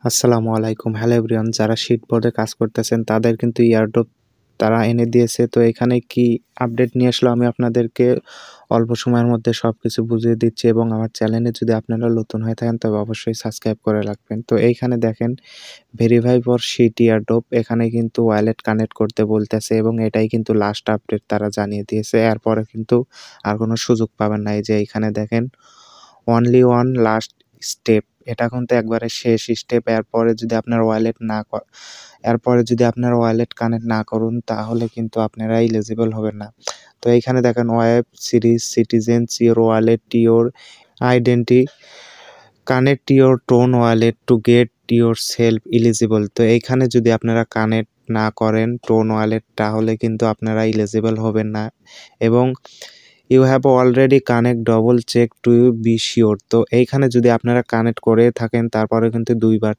আসসালামু আলাইকুম। Hello everyone, যারা শিটবোর্ডে কাজ করতেছেন তাদের কিন্তু এয়ারড্রপ তারা এনে দিয়েছে। তো এখানে কি আপডেট নিয়ে আসলো আমি আপনাদেরকে অল্প সময়ের মধ্যে সবকিছু বুঝিয়ে দিচ্ছি এবং আমার চ্যানেলে যদি আপনারা নতুন হয়ে থাকেন তবে অবশ্যই সাবস্ক্রাইব করে রাখবেন। তো এইখানে দেখেন ভেরিফাই ফর শিট এয়ারড্রপ, এখানে কিন্তু ওয়ালেট কানেক্ট করতে বলতেছে এবং এটাই কিন্তু লাস্ট আপডেট তারা জানিয়ে দিয়েছে। এরপরে কিন্তু আর কোনো সুযোগ পাবেন না। এই যে এইখানে দেখেন অনলি ওয়ান লাস্ট স্টেপ, এটা কিন্তু একবারে শেষ স্টেপ। এরপরে যদি আপনার ওয়ালেট কানেক্ট না করুন তাহলে কিন্তু আপনারা এলিজিবল হবেন না। তো এইখানে দেখেন web series citizens your wallet your identity connect your tone wallet to get your self eligible. তো এইখানে যদি আপনারা কানেক্ট না করেন টোন ওয়ালেট তাহলে কিন্তু আপনারা এলিজিবল হবেন না। এবং you have already connect double check to be sure. তো এইখানে যদি আপনারা কানেক্ট করে থাকেন তারপরে কিন্তু দুইবার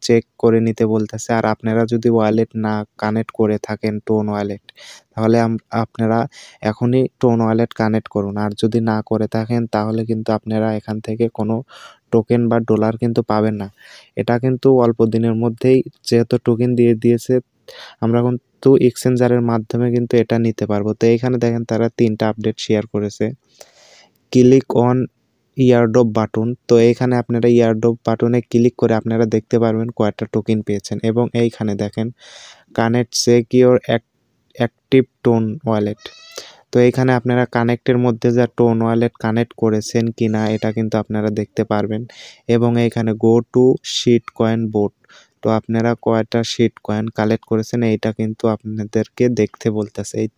চেক করে নিতে বলতেছে। আর আপনারা যদি ওয়ালেট না কানেক্ট করে থাকেন টোন ওয়ালেট, তাহলে আপনারা এখনই টোন ওয়ালেট কানেক্ট করুন। আর যদি না করে থাকেন তাহলে কিন্তু আপনারা এখান থেকে কোনো টোকেন বা ডলার কিন্তু পাবেন না। এটা কিন্তু অল্প দিনের মধ্যেই যেহেতু টোকেন দিয়ে দিয়েছে, আমরা কিন্তু এক্সচেঞ্জারের মাধ্যমে কিন্তু এটা নিতে পারবো। তো এইখানে দেখেন তারা 3টা আপডেট শেয়ার করেছে। Click on airdrop button. তো এইখানে আপনারা ইয়ারড্রপ বাটনে ক্লিক করে আপনারা দেখতে পারবেন কয়টা টোকেন পেয়েছেন। এবং এইখানে দেখেন connect secure active tone wallet. তো এইখানে আপনারা কানেক্টের মধ্যে যা টোন ওয়ালেট কানেক্ট করেছেন কিনা এটা কিন্তু আপনারা দেখতে পারবেন। এবং এইখানে go to sheet coin vote, তো আপনারা কয়টা শিট কয়েন কালেক্ট করেছেন এইটা কিন্তু আপনাদেরকে দেখতে বলতেছে। এই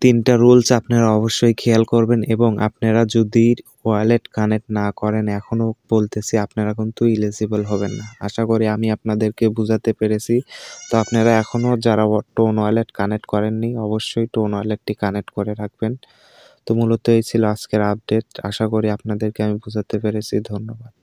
তিনটা রুলস আপনারা অবশ্যই খেয়াল করবেন। এবং আপনারা যদি ওয়ালেট কানেক্ট না করেন এখনও বলতেছি আপনারা কিন্তু এলিজিবল হবেন না। আশা করি আমি আপনাদেরকে বুঝাতে পেরেছি। তো আপনারা এখনও যারা টোন ওয়ালেট কানেক্ট করেননি অবশ্যই টোন ওয়ালেটটি কানেক্ট করে রাখবেন। তো মূলত এই ছিল আজকের আপডেট। আশা করি আপনাদেরকে আমি বুঝাতে পেরেছি। ধন্যবাদ।